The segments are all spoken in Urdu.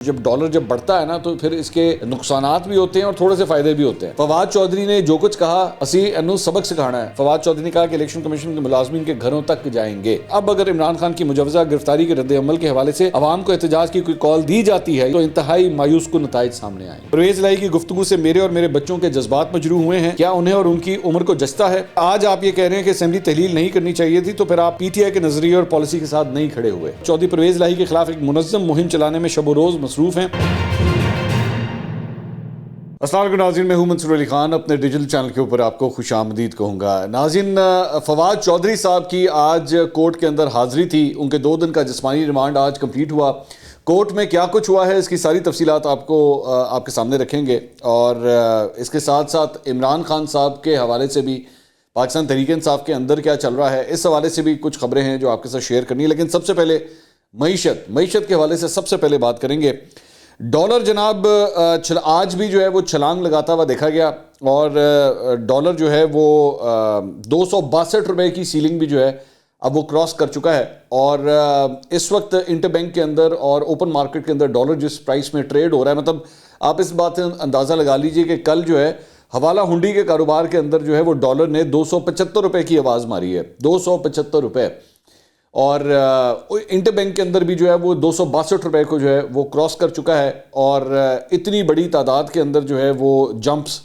جب ڈالر جب بڑھتا ہے نا تو پھر اس کے نقصانات بھی ہوتے ہیں اور تھوڑے سے فائدے بھی ہوتے ہیں۔ فواد چودھری نے جو کچھ کہا اسی انو سبق سکھانا ہے۔ فواد چودھری نے کہا کہ الیکشن کمیشن کے ملازمین کے گھروں تک جائیں گے۔ اب اگر عمران خان کی مجوزہ گرفتاری کے رد عمل کے حوالے سے عوام کو احتجاج کی کوئی کال دی جاتی ہے تو انتہائی مایوس کن نتائج سامنے آئیں۔ پرویز الہی کی گفتگو سے میرے اور میرے بچوں کے جذبات مجروح ہوئے ہیں، کیا انہیں اور ان کی عمر کو جچتا ہے؟ آج آپ یہ کہہ رہے ہیں کہ اسمبلی تحلیل نہیں کرنی چاہیے تھی تو پھر آپ پی ٹی آئی کے نظریے اور پالیسی کے ساتھ نہیں کھڑے ہوئے۔ چودھری پرویز الہی کے خلاف ایک منظم مہم چلانے میں شب و روز مصروف ہیں۔ السلام علیکم ناظرین، میں ہوں منصور علی خان، اپنے ڈیجیٹل چینل کے اوپر آپ کو خوش آمدید کہوں گا۔ ناظرین، فواد چودھری صاحب کی آج کورٹ کے اندر حاضری تھی، ان کے 2 دن کا جسمانی ریمانڈ آج کمپلیٹ ہوا۔ کورٹ میں کیا کچھ ہوا ہے اس کی ساری تفصیلات آپ کے سامنے رکھیں گے، اور اس کے ساتھ ساتھ عمران خان صاحب کے حوالے سے بھی پاکستان تحریک انصاف کے اندر کیا چل رہا ہے، اس حوالے سے بھی کچھ خبریں ہیں جو آپ کے ساتھ شیئر کرنی ہے۔ لیکن سب سے پہلے معیشت کے حوالے سے سب سے پہلے بات کریں گے۔ ڈالر جناب آج بھی جو ہے وہ چھلانگ لگاتا ہوا دیکھا گیا، اور ڈالر جو ہے وہ 262 روپے کی سیلنگ بھی جو ہے اب وہ کراس کر چکا ہے، اور اس وقت انٹر بینک کے اندر اور اوپن مارکیٹ کے اندر ڈالر جس پرائس میں ٹریڈ ہو رہا ہے، مطلب آپ اس بات سے اندازہ لگا لیجئے کہ کل جو ہے حوالہ ہنڈی کے کاروبار کے اندر جو ہے وہ ڈالر نے 275 روپے کی آواز ماری ہے، 275 روپے، اور انٹر بینک کے اندر بھی جو ہے وہ 262 روپے کو جو ہے وہ کراس کر چکا ہے، اور اتنی بڑی تعداد کے اندر جو ہے وہ جمپس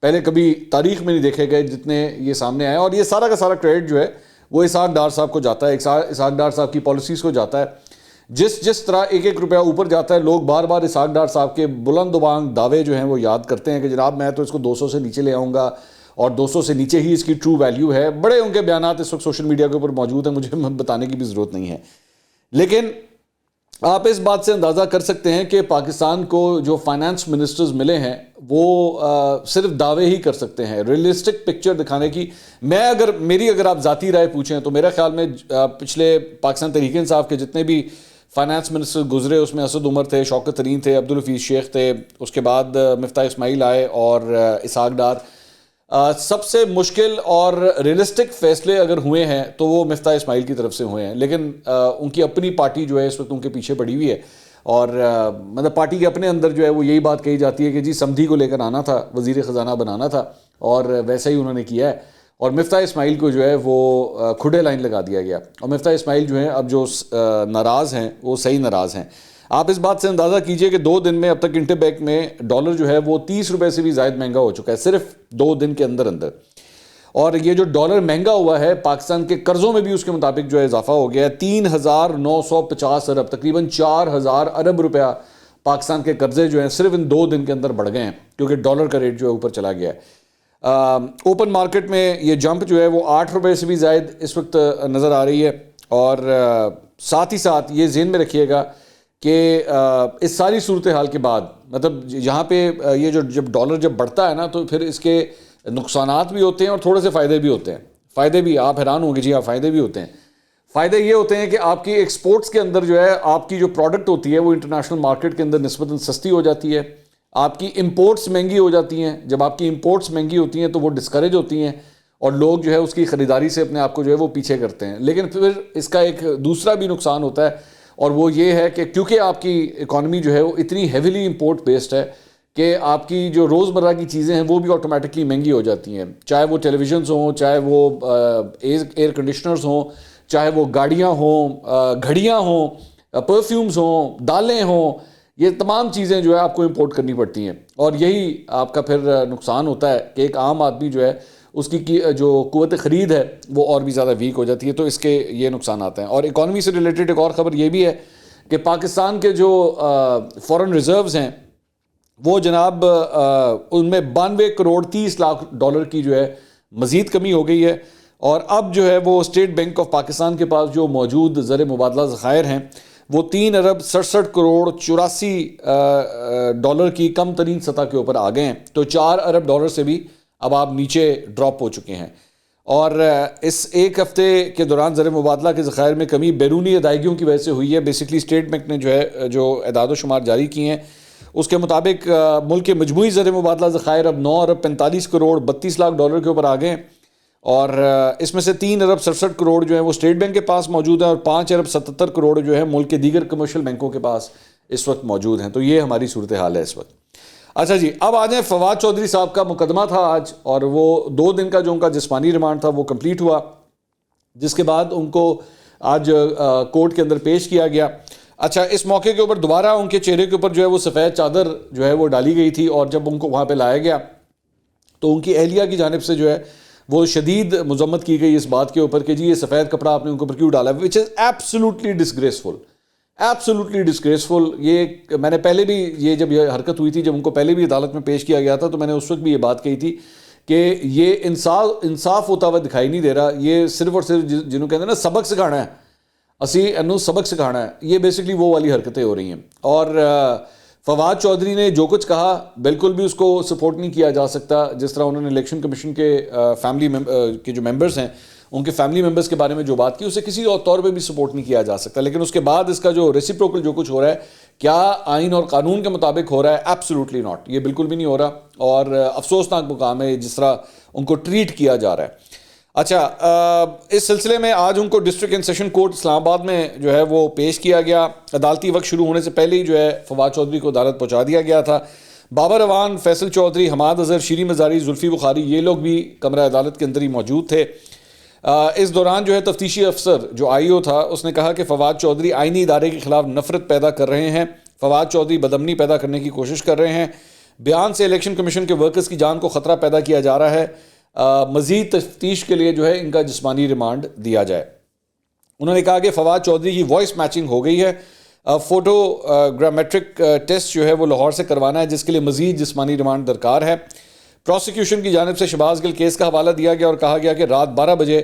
پہلے کبھی تاریخ میں نہیں دیکھے گئے جتنے یہ سامنے آئے، اور یہ سارا کا سارا کریڈٹ جو ہے وہ اسحاق ڈار صاحب کو جاتا ہے، اسحاق ڈار صاحب کی پالیسیز کو جاتا ہے۔ جس طرح ایک روپیہ اوپر جاتا ہے، لوگ بار بار اسحاق ڈار صاحب کے بلند و بانگ دعوے جو ہیں وہ یاد کرتے ہیں کہ جناب میں تو اس کو 200 سے نیچے لے آؤں گا، اور 200 سے نیچے ہی اس کی ٹرو ویلیو ہے۔ بڑے ان کے بیانات اس وقت سوشل میڈیا کے اوپر موجود ہیں، مجھے بتانے کی بھی ضرورت نہیں ہے، لیکن آپ اس بات سے اندازہ کر سکتے ہیں کہ پاکستان کو جو فائنانس منسٹرز ملے ہیں وہ صرف دعوے ہی کر سکتے ہیں، ریئلسٹک پکچر دکھانے کی۔ میری اگر آپ ذاتی رائے پوچھیں تو میرا خیال میں پچھلے پاکستان تحریک انصاف کے جتنے بھی فائنانس منسٹر گزرے، اس میں اسد عمر تھے، شوکت ترین تھے، عبدالحفیظ شیخ تھے، اس کے بعد مفتاح اسماعیل آئے اور اسحاق ڈار۔ سب سے مشکل اور ریئلسٹک فیصلے اگر ہوئے ہیں تو وہ مفتاح اسماعیل کی طرف سے ہوئے ہیں، لیکن ان کی اپنی پارٹی جو ہے اس وقت ان کے پیچھے پڑی ہوئی ہے، اور مطلب پارٹی کے اپنے اندر جو ہے وہ یہی بات کہی جاتی ہے کہ جی سمدھی کو لے کر آنا تھا، وزیر خزانہ بنانا تھا، اور ویسا ہی انہوں نے کیا ہے، اور مفتاح اسماعیل کو جو ہے وہ کھڑے لائن لگا دیا گیا، اور مفتاح اسماعیل جو ہیں اب جو ناراض ہیں وہ صحیح ناراض ہیں۔ آپ اس بات سے اندازہ کیجئے کہ 2 دن میں اب تک انٹر بینک میں ڈالر جو ہے وہ 30 روپے سے بھی زائد مہنگا ہو چکا ہے، صرف 2 دن کے اندر، اور یہ جو ڈالر مہنگا ہوا ہے پاکستان کے قرضوں میں بھی اس کے مطابق جو ہے اضافہ ہو گیا ہے۔ 3950 ارب، تقریباً 4000 ارب روپیہ پاکستان کے قرضے جو ہیں صرف ان 2 دن کے اندر بڑھ گئے ہیں، کیونکہ ڈالر کا ریٹ جو ہے اوپر چلا گیا ہے۔ اوپن مارکیٹ میں یہ جمپ جو ہے وہ 8 روپے سے بھی زائد اس وقت نظر آ رہی ہے، اور ساتھ ہی ساتھ یہ ذہن میں رکھیے گا کہ اس ساری صورتحال کے بعد مطلب یہاں پہ یہ جب ڈالر جب بڑھتا ہے نا تو پھر اس کے نقصانات بھی ہوتے ہیں اور تھوڑے سے فائدے بھی ہوتے ہیں۔ فائدے بھی آپ حیران ہوں گے، جی ہاں فائدے بھی ہوتے ہیں۔ فائدے یہ ہوتے ہیں کہ آپ کی ایکسپورٹس کے اندر جو ہے آپ کی جو پروڈکٹ ہوتی ہے وہ انٹرنیشنل مارکیٹ کے اندر نسبتاً سستی ہو جاتی ہے، آپ کی امپورٹس مہنگی ہو جاتی ہیں۔ جب آپ کی امپورٹس مہنگی ہوتی ہیں تو وہ ڈسکریج ہوتی ہیں، اور لوگ جو ہے اس کی خریداری سے اپنے آپ کو جو ہے وہ پیچھے کرتے ہیں۔ لیکن پھر اس کا ایک دوسرا بھی نقصان ہوتا ہے، اور وہ یہ ہے کہ کیونکہ آپ کی اکانومی جو ہے وہ اتنی ہیویلی امپورٹ بیسڈ ہے کہ آپ کی جو روزمرہ کی چیزیں ہیں وہ بھی آٹومیٹکلی مہنگی ہو جاتی ہیں، چاہے وہ ٹیلی ویژنز ہوں، چاہے وہ ایئر کنڈیشنرز ہوں، چاہے وہ گاڑیاں ہوں، گھڑیاں ہوں، پرفیومز ہوں، دالیں ہوں، یہ تمام چیزیں جو ہے آپ کو امپورٹ کرنی پڑتی ہیں، اور یہی آپ کا پھر نقصان ہوتا ہے کہ ایک عام آدمی جو ہے اس کی جو قوت خرید ہے وہ اور بھی زیادہ ویک ہو جاتی ہے، تو اس کے یہ نقصانات ہیں۔ اور اکانومی سے ریلیٹڈ ایک اور خبر یہ بھی ہے کہ پاکستان کے جو فورن ریزروز ہیں وہ جناب ان میں 92 کروڑ 30 لاکھ ڈالر کی جو ہے مزید کمی ہو گئی ہے، اور اب جو ہے وہ اسٹیٹ بینک آف پاکستان کے پاس جو موجود زر مبادلہ ذخائر ہیں وہ 3 ارب 67 کروڑ 84 ڈالر کی کم ترین سطح کے اوپر آ گئے ہیں، تو 4 ارب ڈالر سے بھی اب آپ نیچے ڈراپ ہو چکے ہیں۔ اور اس ایک ہفتے کے دوران زر مبادلہ کے ذخائر میں کمی بیرونی ادائیگیوں کی وجہ سے ہوئی ہے۔ بیسکلی اسٹیٹ بینک نے جو اعداد و شمار جاری کیے ہیں اس کے مطابق ملک کے مجموعی زر مبادلہ ذخائر اب 9 ارب 45 کروڑ 32 لاکھ ڈالر کے اوپر آ گئے ہیں، اور اس میں سے 3 ارب 67 کروڑ جو ہے وہ اسٹیٹ بینک کے پاس موجود ہے، اور 5 ارب 77 کروڑ جو ہے ملک کے دیگر کمرشل بینکوں کے پاس اس وقت موجود ہیں. تو یہ ہماری صورتحال ہے اس وقت. اچھا جی، اب آ جائیں فواد چودھری صاحب کا مقدمہ تھا آج، اور وہ 2 دن کا جو ان کا جسمانی ریمانڈ تھا وہ کمپلیٹ ہوا، جس کے بعد ان کو آج کورٹ کے اندر پیش کیا گیا. اچھا، اس موقع کے اوپر دوبارہ ان کے چہرے کے اوپر جو ہے وہ سفید چادر جو ہے وہ ڈالی گئی تھی، اور جب ان کو وہاں پہ لایا گیا تو ان کی اہلیہ کی جانب سے جو ہے وہ شدید مذمت کی گئی اس بات کے اوپر کہ جی یہ سفید کپڑا آپ نے ان کے اوپر کیوں ڈالا، وچ از ایبسولوٹلی ڈسگریسفل، ایبسولوٹلی ڈسگریسفل. یہ میں نے پہلے بھی، یہ جب یہ حرکت ہوئی تھی، جب ان کو پہلے بھی عدالت میں پیش کیا گیا تھا، تو میں نے اس وقت بھی یہ بات کہی تھی کہ یہ انصاف ہوتا ہوا دکھائی نہیں دے رہا. یہ صرف اور صرف جنہوں کہتے ہیں نا سبق سکھانا ہے، اسی انہوں سبق سکھانا ہے، یہ بیسکلی وہ والی حرکتیں ہو رہی ہیں. اور فواد چودھری نے جو کچھ کہا بالکل بھی اس کو سپورٹ نہیں کیا جا سکتا. جس طرح انہوں نے الیکشن کمیشن کے فیملی کے جو ممبرز ہیں ان کے فیملی ممبرز کے بارے میں جو بات کی، اسے کسی اور طور پہ بھی سپورٹ نہیں کیا جا سکتا. لیکن اس کے بعد اس کا جو ریسیپروکل جو کچھ ہو رہا ہے، کیا آئین اور قانون کے مطابق ہو رہا ہے؟ ایبسولوٹلی ناٹ، یہ بالکل بھی نہیں ہو رہا، اور افسوسناک مقام ہے جس طرح ان کو ٹریٹ کیا جا رہا ہے. اچھا، اس سلسلے میں آج ان کو ڈسٹرکٹ اینڈ سیشن کورٹ اسلام آباد میں جو ہے وہ پیش کیا گیا. عدالتی وقت شروع ہونے سے پہلے ہی جو ہے فواد چودھری کو عدالت پہنچا دیا گیا تھا. بابر اعوان، فیصل چودھری، حماد اظہر، شیریں مزاری، زلفی بخاری، یہ لوگ بھی کمرہ عدالت کے اندر ہی موجود تھے. اس دوران جو ہے تفتیشی افسر جو IO تھا اس نے کہا کہ فواد چودھری آئینی ادارے کے خلاف نفرت پیدا کر رہے ہیں، فواد چودھری بدامنی پیدا کرنے کی کوشش کر رہے ہیں، بیان سے الیکشن کمیشن کے ورکرز کی جان کو خطرہ پیدا کیا جا رہا ہے، مزید تفتیش کے لیے جو ہے ان کا جسمانی ریمانڈ دیا جائے. انہوں نے کہا کہ فواد چودھری کی وائس میچنگ ہو گئی ہے، فوٹو گرامیٹرک ٹیسٹ جو ہے وہ لاہور سے کروانا ہے، جس کے لیے مزید جسمانی ریمانڈ درکار ہے. پروسیکیوشن کی جانب سے شہباز گل کیس کا حوالہ دیا گیا اور کہا گیا کہ رات 12 بجے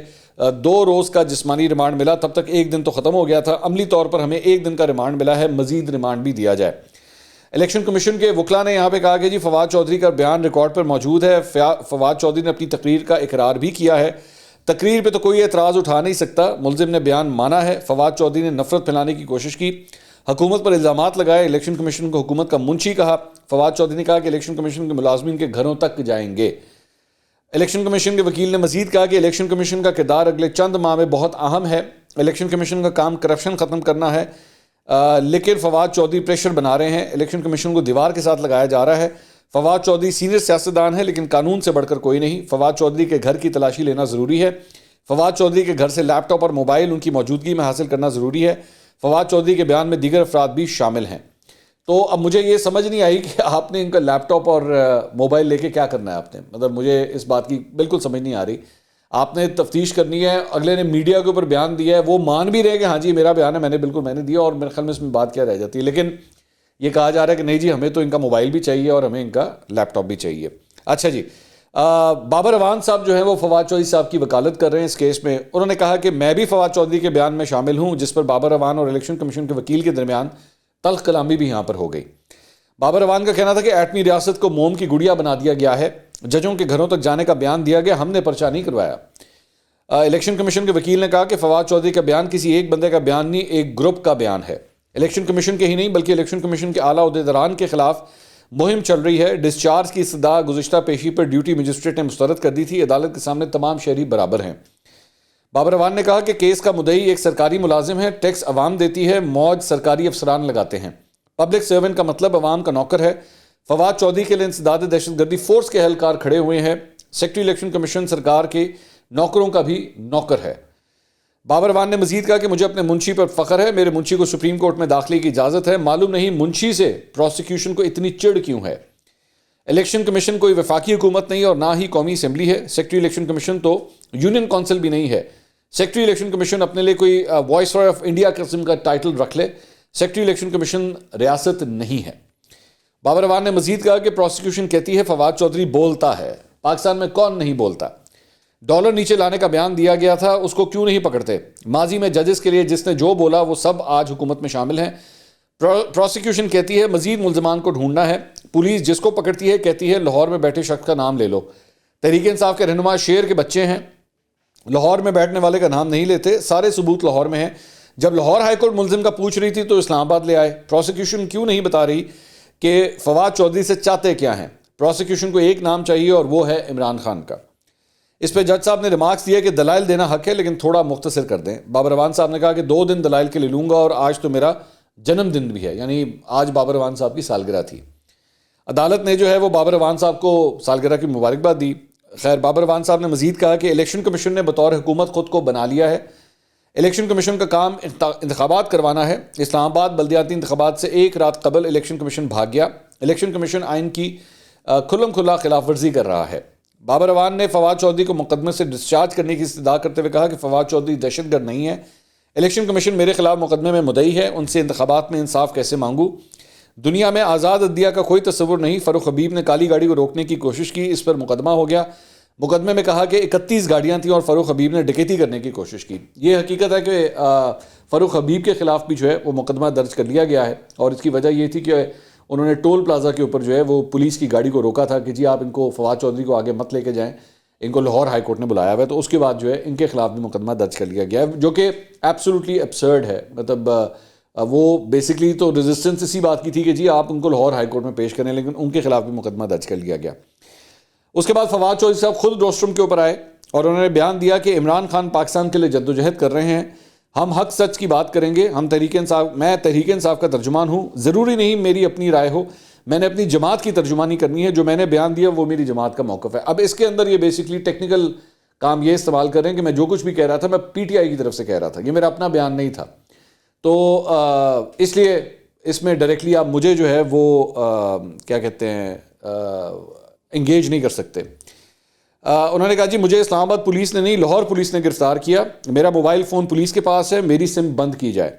2 روز کا جسمانی ریمانڈ ملا، تب تک 1 دن تو ختم ہو گیا تھا، عملی طور پر ہمیں 1 دن کا ریمانڈ ملا ہے، مزید ریمانڈ بھی دیا جائے. الیکشن کمیشن کے وکلاء نے یہاں پہ کہا کہ جی فواد چودھری کا بیان ریکارڈ پر موجود ہے، فواد چودھری نے اپنی تقریر کا اقرار بھی کیا ہے، تقریر پہ تو کوئی اعتراض اٹھا نہیں سکتا، ملزم نے بیان مانا ہے. فواد چودھری نے نفرت پھیلانے کی کوشش کی، حکومت پر الزامات لگائے، الیکشن کمیشن کو حکومت کا منشی کہا. فواد چودھری نے کہا کہ الیکشن کمیشن کے ملازمین کے گھروں تک جائیں گے. الیکشن کمیشن کے وکیل نے مزید کہا کہ الیکشن کمیشن کا کردار اگلے چند ماہ میں بہت اہم ہے، الیکشن کمیشن کا کام کرپشن ختم کرنا ہے، لیکن فواد چودھری پریشر بنا رہے ہیں، الیکشن کمیشن کو دیوار کے ساتھ لگایا جا رہا ہے. فواد چودھری سینئر سیاستدان ہے لیکن قانون سے بڑھ کر کوئی نہیں. فواد چودھری کے گھر کی تلاشی لینا ضروری ہے، فواد چودھری کے گھر سے لیپ ٹاپ اور موبائل ان کی موجودگی میں حاصل کرنا ضروری ہے. فواد چودھری کے بیان میں دیگر افراد بھی شامل ہیں. تو اب مجھے یہ سمجھ نہیں آئی کہ آپ نے ان کا لیپ ٹاپ اور موبائل لے کے کیا کرنا ہے. آپ نے مطلب مجھے اس بات کی بالکل سمجھ نہیں آ رہی. آپ نے تفتیش کرنی ہے، اگلے نے میڈیا کے اوپر بیان دیا ہے، وہ مان بھی رہے کہ ہاں جی میرا بیان ہے، میں نے دیا، اور میرے خیال میں اس میں بات کیا رہ جاتی ہے. لیکن یہ کہا جا رہا ہے کہ نہیں جی ہمیں تو ان کا موبائل بھی چاہیے اور ہمیں ان کا لیپ ٹاپ بھی چاہیے. اچھا جی، بابر اعوان صاحب جو ہیں وہ فواد چودھری صاحب کی وکالت کر رہے ہیں اس کیس میں. انہوں نے کہا کہ میں بھی فواد چودھری کے بیان میں شامل ہوں، جس پر بابر اعوان اور الیکشن کمیشن کے وکیل کے درمیان تلخ کلامی بھی یہاں پر ہو گئی. بابر اعوان کا کہنا تھا کہ ایٹمی ریاست کو موم کی گڑیا بنا دیا گیا ہے، ججوں کے گھروں تک جانے کا بیان دیا گیا، ہم نے پرچہ نہیں کروایا. الیکشن کمیشن کے وکیل نے کہا کہ فواد چودھری کا بیان کسی ایک بندے کا بیان نہیں، ایک گروپ کا بیان ہے. الیکشن کمیشن کے ہی نہیں بلکہ الیکشن کمیشن کے اعلیٰ عہدیداران کے خلاف مہم چل رہی ہے. ڈسچارج کی استدعا گزشتہ پیشی پر ڈیوٹی مجسٹریٹ نے مسترد کر دی تھی. عدالت کے سامنے تمام شہری برابر ہیں. بابر اعوان نے کہا کہ کیس کا مدعی ایک سرکاری ملازم ہے، ٹیکس عوام دیتی ہے، موج سرکاری افسران لگاتے ہیں. پبلک سرونٹ کا مطلب عوام کا نوکر ہے. فواد چودھری کے لیے انسداد دہشت گردی فورس کے اہلکار کھڑے ہوئے ہیں. سیکرٹری الیکشن کمیشن سرکار کے نوکروں کا بھی نوکر ہے. بابر اعوان نے مزید کہا کہ مجھے اپنے منشی پر فخر ہے، میرے منشی کو سپریم کورٹ میں داخلے کی اجازت ہے، معلوم نہیں منشی سے پروسیکیوشن کو اتنی چڑ کیوں ہے. الیکشن کمیشن کوئی وفاقی حکومت نہیں اور نہ ہی قومی اسمبلی ہے. سیکرٹری الیکشن کمیشن تو یونین کونسل بھی نہیں ہے. سیکرٹری الیکشن کمیشن اپنے لیے کوئی وائس رائے آف انڈیا قسم کا ٹائٹل رکھ لے، سیکرٹری الیکشن کمیشن ریاست نہیں ہے. بابر اعوان نے مزید کہا کہ پروسیکیوشن کہتی ہے فواد چودھری بولتا ہے، پاکستان میں کون نہیں بولتا. ڈالر نیچے لانے کا بیان دیا گیا تھا، اس کو کیوں نہیں پکڑتے؟ ماضی میں ججز کے لیے جس نے جو بولا وہ سب آج حکومت میں شامل ہیں. پروسیکیوشن کہتی ہے مزید ملزمان کو ڈھونڈنا ہے. پولیس جس کو پکڑتی ہے کہتی ہے لاہور میں بیٹھے شخص کا نام لے لو. تحریک انصاف کے رہنما شیر کے بچے ہیں، لاہور میں بیٹھنے والے کا نام نہیں لیتے. سارے ثبوت لاہور میں ہیں. جب لاہور ہائی کورٹ ملزم کا پوچھ رہی تھی تو اسلام آباد لے آئے. پروسیکیوشن کیوں نہیں بتا رہی کہ فواد چودھری سے چاہتے کیا ہیں؟ پروسیکیوشن کو ایک نام چاہیے اور وہ ہے عمران خان کا. اس پہ جج صاحب نے ریمارکس دیا کہ دلائل دینا حق ہے لیکن تھوڑا مختصر کر دیں. بابر اعوان صاحب نے کہا کہ 2 دن دلائل کے لے لوں گا اور آج تو میرا جنم دن بھی ہے، یعنی آج بابر اعوان صاحب کی سالگرہ تھی۔ عدالت نے جو ہے وہ بابر اعوان صاحب کو سالگرہ کی مبارکباد دی۔ خیر، بابر اعوان صاحب نے مزید کہا کہ الیکشن کمیشن نے بطور حکومت خود کو بنا لیا ہے۔ الیکشن کمیشن کا کام انتخابات کروانا ہے۔ اسلام آباد بلدیاتی انتخابات سے ایک رات قبل الیکشن کمیشن بھاگ گیا۔ الیکشن کمیشن آئین کی کھلم کھلا خلاف ورزی کر رہا ہے۔ بابر اعوان نے فواد چودھری کو مقدمے سے ڈسچارج کرنے کی استدعا کرتے ہوئے کہا کہ فواد چودھری دہشت گرد نہیں ہے۔ الیکشن کمیشن میرے خلاف مقدمے میں مدعی ہے، ان سے انتخابات میں انصاف کیسے مانگوں؟ دنیا میں آزاد عدلیہ کا کوئی تصور نہیں۔ فاروق حبیب نے کالی گاڑی کو روکنے کی کوشش کی، اس پر مقدمہ ہو گیا۔ مقدمے میں کہا کہ 31 گاڑیاں تھیں اور فاروق حبیب نے ڈکیتی کرنے کی کوشش کی۔ یہ حقیقت ہے کہ فاروق حبیب کے خلاف بھی جو ہے وہ مقدمہ درج کر لیا گیا ہے، اور اس کی وجہ یہ تھی کہ انہوں نے ٹول پلازا کے اوپر جو ہے وہ پولیس کی گاڑی کو روکا تھا کہ جی آپ ان کو، فواد چودھری کو آگے مت لے کے جائیں، ان کو لاہور ہائی کورٹ نے بلایا ہوا ہے۔ تو اس کے بعد جو ہے ان کے خلاف بھی مقدمہ درج کر لیا گیا ہے، جو کہ ایبسولوٹلی ایبسرڈ ہے۔ مطلب وہ بیسکلی تو ریزسٹنس اسی بات کی تھی کہ جی آپ ان کو لاہور ہائی کورٹ میں پیش کریں، لیکن ان کے خلاف بھی مقدمہ درج کر لیا گیا۔ اس کے بعد فواد چودھری صاحب خود روسٹروم کے اوپر آئے اور انہوں نے بیان دیا کہ عمران خان پاکستان کے لیے جدوجہد کر رہے ہیں، ہم حق سچ کی بات کریں گے، میں تحریک انصاف کا ترجمان ہوں، ضروری نہیں میری اپنی رائے ہو، میں نے اپنی جماعت کی ترجمانی کرنی ہے، جو میں نے بیان دیا وہ میری جماعت کا موقف ہے۔ اب اس کے اندر یہ بیسکلی ٹیکنیکل کام یہ استعمال کر رہے ہیں کہ میں جو کچھ بھی کہہ رہا تھا میں پی ٹی آئی کی طرف سے کہہ رہا تھا، یہ میرا اپنا بیان نہیں تھا، تو اس لیے اس میں ڈائریکٹلی آپ مجھے جو ہے وہ کیا کہتے ہیں انگیج نہیں کر سکتے۔ انہوں نے کہا جی مجھے اسلام آباد پولیس نے نہیں، لاہور پولیس نے گرفتار کیا، میرا موبائل فون پولیس کے پاس ہے، میری سم بند کی جائے۔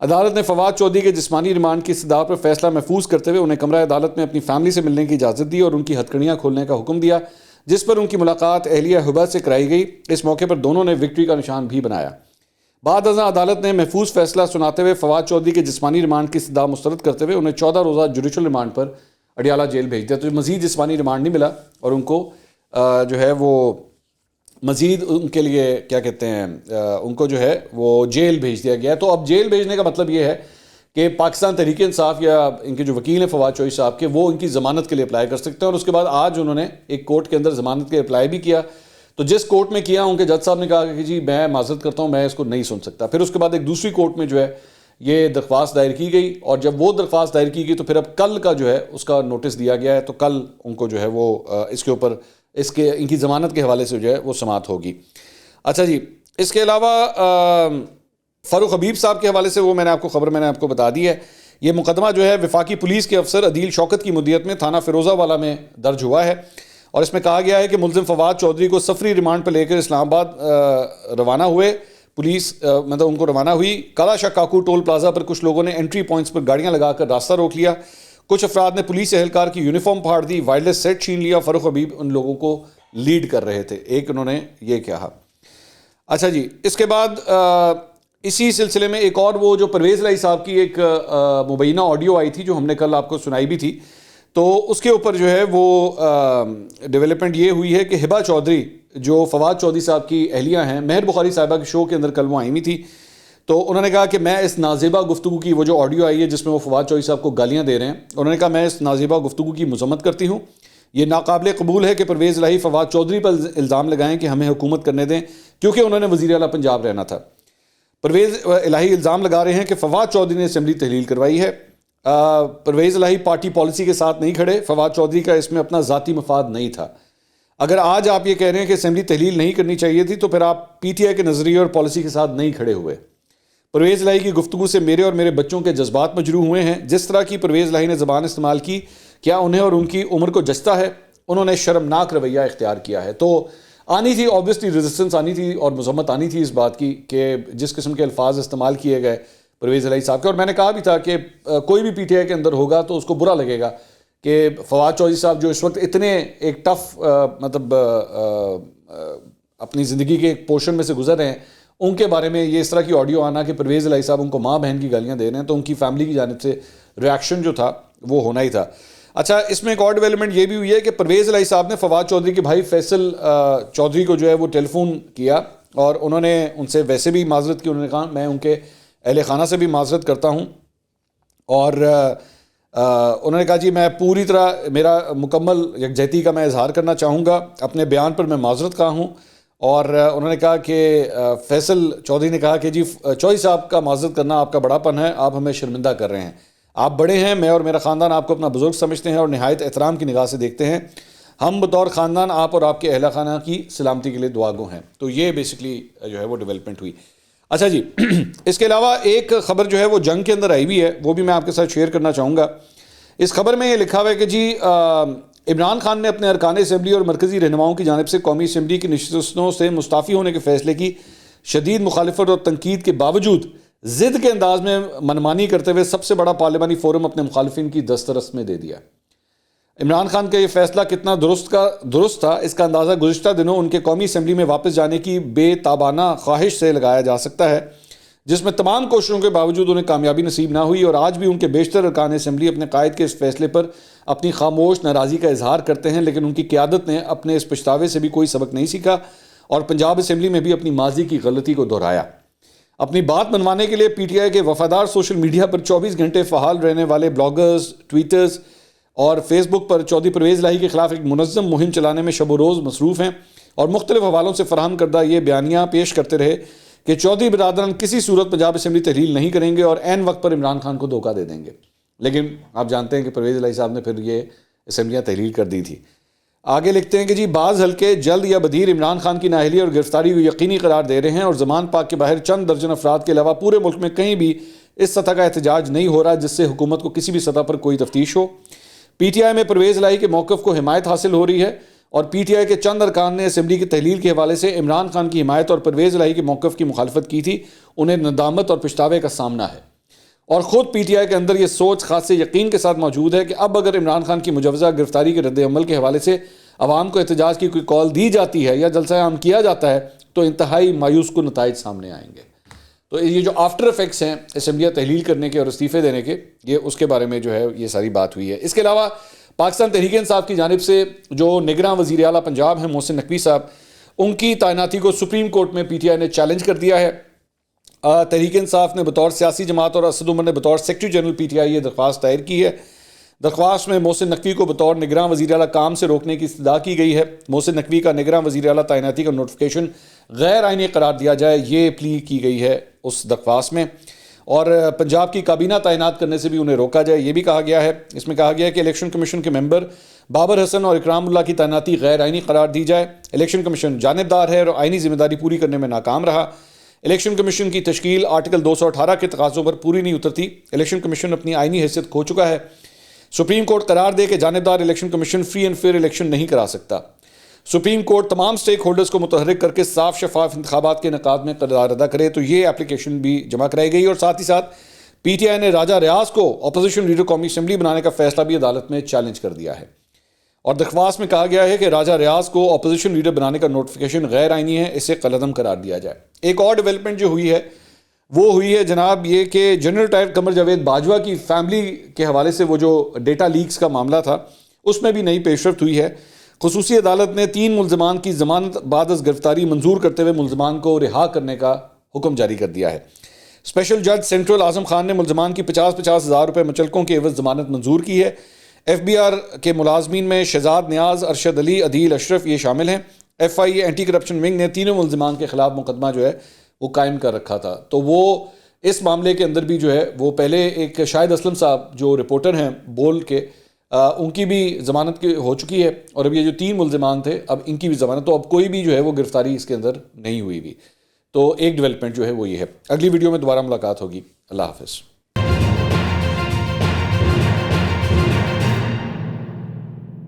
عدالت نے فواد چودھری کے جسمانی ریمانڈ کی استدعا پر فیصلہ محفوظ کرتے ہوئے انہیں کمرہ عدالت میں اپنی فیملی سے ملنے کی اجازت دی اور ان کی ہتھکڑیاں کھولنے کا حکم دیا، جس پر ان کی ملاقات اہلیہ ہبہ سے کرائی گئی۔ اس موقع پر دونوں نے وکٹری کا نشان بھی بنایا۔ بعد ازاں عدالت نے محفوظ فیصلہ سناتے ہوئے فواد چودھری کے جسمانی ریمانڈ کی استدعا مسترد کرتے ہوئے انہیں 14 روزہ جوڈیشل ریمانڈ پر اڈیالہ جیل بھیج دیا۔ تو مزید جسمانی ریمانڈ نہیں ملا اور ان کو جو ہے وہ مزید ان کے لیے کیا کہتے ہیں ان کو جو ہے وہ جیل بھیج دیا گیا۔ تو اب جیل بھیجنے کا مطلب یہ ہے کہ پاکستان تحریک انصاف یا ان کے جو وکیل ہیں فواد چودھری صاحب کے، وہ ان کی ضمانت کے لیے اپلائی کر سکتے ہیں، اور اس کے بعد آج انہوں نے ایک کورٹ کے اندر ضمانت کے اپلائی بھی کیا۔ تو جس کورٹ میں کیا ان کے جج صاحب نے کہا کہ جی میں معذرت کرتا ہوں، میں اس کو نہیں سن سکتا۔ پھر اس کے بعد ایک دوسری کورٹ میں جو ہے یہ درخواست دائر کی گئی، اور جب وہ درخواست دائر کی گئی تو پھر اب کل کا جو ہے اس کا نوٹس دیا گیا ہے، تو کل ان کو جو ہے وہ اس کے اوپر ان کی ضمانت کے حوالے سے جو ہے وہ سماعت ہوگی۔ اچھا جی، اس کے علاوہ فاروق حبیب صاحب کے حوالے سے وہ میں نے آپ کو بتا دی ہے۔ یہ مقدمہ جو ہے وفاقی پولیس کے افسر عدیل شوکت کی مدیریت میں تھانہ فیروزہ والا میں درج ہوا ہے، اور اس میں کہا گیا ہے کہ ملزم فواد چودھری کو سفری ریمانڈ پر لے کر اسلام آباد روانہ ہوئے۔ پولیس مطلب ان کو روانہ ہوئی۔ کالا شاہ کاکو ٹول پلازا پر کچھ لوگوں نے انٹری پوائنٹس پر گاڑیاں لگا کر راستہ روک لیا۔ کچھ افراد نے پولیس اہلکار کی یونیفارم پھاڑ دی، وائرلیس سیٹ چھین لیا۔ فاروق حبیب ان لوگوں کو لیڈ کر رہے تھے، ایک انہوں نے یہ کہا۔ اچھا جی، اس کے بعد اسی سلسلے میں ایک اور وہ جو پرویز الہی صاحب کی ایک مبینہ آڈیو آئی تھی جو ہم نے کل آپ کو سنائی بھی تھی، تو اس کے اوپر جو ہے وہ ڈیولپمنٹ یہ ہوئی ہے کہ ہبہ چودھری جو فواد چودھری صاحب کی اہلیہ ہیں، مہر بخاری صاحبہ کے شو کے اندر کل وہ آئی ہوئی تھی، تو انہوں نے کہا کہ میں اس نازیبہ گفتگو کی، وہ جو آڈیو آئی ہے جس میں وہ فواد چودھری صاحب کو گالیاں دے رہے ہیں، انہوں نے کہا میں اس نازیبہ گفتگو کی مذمت کرتی ہوں۔ یہ ناقابل قبول ہے کہ پرویز الہی فواد چودھری پر الزام لگائیں کہ ہمیں حکومت کرنے دیں، کیونکہ انہوں نے وزیر اعلیٰ پنجاب رہنا تھا۔ پرویز الہی الزام لگا رہے ہیں کہ فواد چودھری نے اسمبلی تحلیل کروائی ہے۔ پرویز الہی پارٹی پالیسی کے ساتھ نہیں کھڑے، فواد چودھری کا اس میں اپنا ذاتی مفاد نہیں تھا۔ اگر آج آپ یہ کہہ رہے ہیں کہ اسمبلی تحلیل نہیں کرنی چاہیے تھی تو پھر آپ پی ٹی آئی کے نظریے اور پالیسی کے ساتھ نہیں کھڑے ہوئے۔ پرویز الہی کی گفتگو سے میرے اور میرے بچوں کے جذبات مجروح ہوئے ہیں۔ جس طرح کی پرویز الہی نے زبان استعمال کی، کیا انہیں اور ان کی عمر کو جچتا ہے؟ انہوں نے شرمناک رویہ اختیار کیا ہے۔ تو آنی تھی، آبویسلی ریزسٹنس آنی تھی اور مذمت آنی تھی اس بات کی کہ جس قسم کے الفاظ استعمال کیے گئے پرویز الہی صاحب کے، اور میں نے کہا بھی تھا کہ کوئی بھی پی ٹی آئی کے اندر ہوگا تو اس کو برا لگے گا کہ فواد چودھری صاحب جو اس وقت اتنے ایک ٹف مطلب اپنی زندگی کے ایک پورشن میں سے گزر رہے ہیں، ان کے بارے میں یہ اس طرح کی آڈیو آنا کہ پرویز الہی صاحب ان کو ماں بہن کی گالیاں دے رہے ہیں، تو ان کی فیملی کی جانب سے ریاکشن جو تھا وہ ہونا ہی تھا۔ اچھا، اس میں ایک اور ڈیولپمنٹ یہ بھی ہوئی ہے کہ پرویز الہی صاحب نے فواد چودھری کے بھائی فیصل چودھری کو جو ہے وہ ٹیلی فون کیا، اور انہوں نے ان سے ویسے بھی معذرت کی۔ انہوں نے کہا میں ان کے اہل خانہ سے بھی معذرت کرتا ہوں، اور انہوں نے کہا جی میں پوری طرح میرا مکمل یکجہتی کا میں اظہار کرنا چاہوں گا، اپنے بیان پر میں معذرت خواہ ہوں، اور انہوں نے کہا کہ فیصل چودھری نے کہا کہ جی چودھری صاحب کا معذرت کرنا آپ کا بڑا پن ہے، آپ ہمیں شرمندہ کر رہے ہیں، آپ بڑے ہیں، میں اور میرا خاندان آپ کو اپنا بزرگ سمجھتے ہیں اور نہایت احترام کی نگاہ سے دیکھتے ہیں، ہم بطور خاندان آپ اور آپ کے اہلِ خانہ کی سلامتی کے لیے دعا گو ہیں۔ تو یہ بیسکلی جو ہے وہ ڈیولپمنٹ ہوئی۔ اچھا جی، اس کے علاوہ ایک خبر جو ہے وہ جنگ کے اندر آئی ہوئی ہے، وہ بھی میں آپ کے ساتھ شیئر کرنا چاہوں گا۔ اس خبر میں یہ لکھا ہوا ہے کہ جی عمران خان نے اپنے ارکان اسمبلی اور مرکزی رہنماؤں کی جانب سے قومی اسمبلی کی نشستوں سے مستعفی ہونے کے فیصلے کی شدید مخالفت اور تنقید کے باوجود ضد کے انداز میں منمانی کرتے ہوئے سب سے بڑا پارلیمانی فورم اپنے مخالفین کی دسترس میں دے دیا۔ عمران خان کا یہ فیصلہ کتنا درست تھا، اس کا اندازہ گزشتہ دنوں ان کے قومی اسمبلی میں واپس جانے کی بے تابانہ خواہش سے لگایا جا سکتا ہے، جس میں تمام کوششوں کے باوجود انہیں کامیابی نصیب نہ ہوئی، اور آج بھی ان کے بیشتر ارکان اسمبلی اپنے قائد کے اس فیصلے پر اپنی خاموش ناراضی کا اظہار کرتے ہیں، لیکن ان کی قیادت نے اپنے اس پچھتاوے سے بھی کوئی سبق نہیں سیکھا اور پنجاب اسمبلی میں بھی اپنی ماضی کی غلطی کو دہرایا۔ اپنی بات منوانے کے لیے پی ٹی آئی کے وفادار سوشل میڈیا پر 24 گھنٹے فعال رہنے والے بلاگرز، ٹویٹرز اور فیس بک پر چودھری پرویز الہی کے خلاف ایک منظم مہم چلانے میں شب و روز مصروف ہیں، اور مختلف حوالوں سے فراہم کردہ یہ بیانیہ پیش کرتے رہے کہ چودھری برادران کسی صورت پنجاب اسمبلی تحلیل نہیں کریں گے اور عین وقت پر عمران خان کو دھوکہ دے دیں گے۔ لیکن آپ جانتے ہیں کہ پرویز الہی صاحب نے پھر یہ اسمبلیاں تحلیل کر دی تھی۔ آگے لکھتے ہیں کہ جی بعض حلقے جلد یا بدیر عمران خان کی نااہلی اور گرفتاری کو یقینی قرار دے رہے ہیں، اور زمان پاک کے باہر چند درجن افراد کے علاوہ پورے ملک میں کہیں بھی اس سطح کا احتجاج نہیں ہو رہا جس سے حکومت کو کسی بھی سطح پر کوئی تفتیش ہو۔ پی ٹی آئی میں پرویز الہی کے موقف کو حمایت حاصل ہو رہی ہے، اور پی ٹی آئی کے چند ارکان نے اسمبلی کی تحلیل کے حوالے سے عمران خان کی حمایت اور پرویز الہی کے موقف کی مخالفت کی تھی، انہیں ندامت اور پچھتاوے کا سامنا ہے، اور خود پی ٹی آئی کے اندر یہ سوچ خاصے یقین کے ساتھ موجود ہے کہ اب اگر عمران خان کی مجوزہ گرفتاری کے رد عمل کے حوالے سے عوام کو احتجاج کی کوئی کال دی جاتی ہے یا جلسہ عام کیا جاتا ہے تو انتہائی مایوس کن نتائج سامنے آئیں گے۔ تو یہ جو آفٹر افیکٹس ہیں اسمبلیاں تحلیل کرنے کے اور استعفے دینے کے، یہ اس کے بارے میں جو ہے یہ ساری بات ہوئی ہے۔ اس کے علاوہ پاکستان تحریک انصاف کی جانب سے جو نگراں وزیر اعلیٰ پنجاب ہیں محسن نقوی صاحب، ان کی تعیناتی کو سپریم کورٹ میں پی ٹی آئی نے چیلنج کر دیا ہے۔ تحریک انصاف نے بطور سیاسی جماعت اور اسد عمر نے بطور secretary general P T I یہ درخواست دائر کی ہے۔ درخواست میں محسن نقوی کو بطور نگراں وزیر اعلیٰ کام سے روکنے کی استدعا کی گئی ہے۔ محسن نقوی کا نگراں وزیر اعلیٰ تعیناتی کا نوٹیفیکیشن غیر آئینی قرار دیا جائے، یہ پلی کی گئی ہے اس درخواست میں، اور پنجاب کی کابینہ تعینات کرنے سے بھی انہیں روکا جائے، یہ بھی کہا گیا ہے۔ اس میں کہا گیا ہے کہ الیکشن کمیشن کے ممبر بابر حسن اور اکرام اللہ کی تعیناتی غیر آئینی قرار دی جائے۔ الیکشن کمیشن جانبدار ہے اور آئینی ذمہ داری پوری کرنے میں ناکام رہا۔ الیکشن کمیشن کی تشکیل آرٹیکل 218 کے تقاضوں پر پوری نہیں اترتی۔ الیکشن کمیشن اپنی آئینی حیثیت کھو چکا ہے۔ سپریم کورٹ قرار دے کہ جانبدار election commission free and fair election نہیں کرا سکتا۔ سپریم کورٹ تمام سٹیک ہولڈرز کو متحرک کر کے صاف شفاف انتخابات کے انعقاد میں کردار ادا کرے، تو یہ اپلیکیشن بھی جمع کرائی گئی، اور ساتھ ہی ساتھ پی ٹی آئی نے راجہ ریاض کو اپوزیشن لیڈر قومی اسمبلی بنانے کا فیصلہ بھی عدالت میں چیلنج کر دیا ہے، اور درخواست میں کہا گیا ہے کہ راجہ ریاض کو اپوزیشن لیڈر بنانے کا نوٹیفیکیشن غیر آئینی ہے، اسے قلعدم قرار دیا جائے۔ ایک اور ڈیولپمنٹ جو ہوئی ہے وہ ہوئی ہے جناب یہ کہ جنرل ریٹائرڈ قمر جاوید باجوہ کی فیملی کے حوالے سے وہ جو ڈیٹا لیکس کا معاملہ تھا اس میں بھی نئی پیش رفت ہوئی ہے۔ خصوصی عدالت نے 3 ملزمان کی ضمانت بعد از گرفتاری منظور کرتے ہوئے ملزمان کو رہا کرنے کا حکم جاری کر دیا ہے۔ اسپیشل جج سینٹرل اعظم خان نے ملزمان کی 50,000 ہزار روپے مچلقوں کے عوض ضمانت منظور کی ہے۔ ایف بی آر کے ملازمین میں شہزاد نیاز، ارشد علی، عدیل اشرف یہ شامل ہیں۔ ایف آئی اے اینٹی کرپشن ونگ نے تینوں ملزمان کے خلاف مقدمہ جو ہے وہ قائم کر رکھا تھا، تو وہ اس معاملے کے اندر بھی جو ہے وہ پہلے ایک شاہد اسلم صاحب جو رپورٹر ہیں بول کے ان کی بھی ضمانت ہو چکی ہے، اور اب یہ جو 3 ملزمان تھے اب ان کی بھی ضمانت، تو اب کوئی بھی جو ہے وہ گرفتاری اس کے اندر نہیں ہوئی بھی۔ تو ایک ڈیولپمنٹ جو ہے وہ یہ ہے۔ اگلی ویڈیو میں دوبارہ ملاقات ہوگی۔ اللہ حافظ۔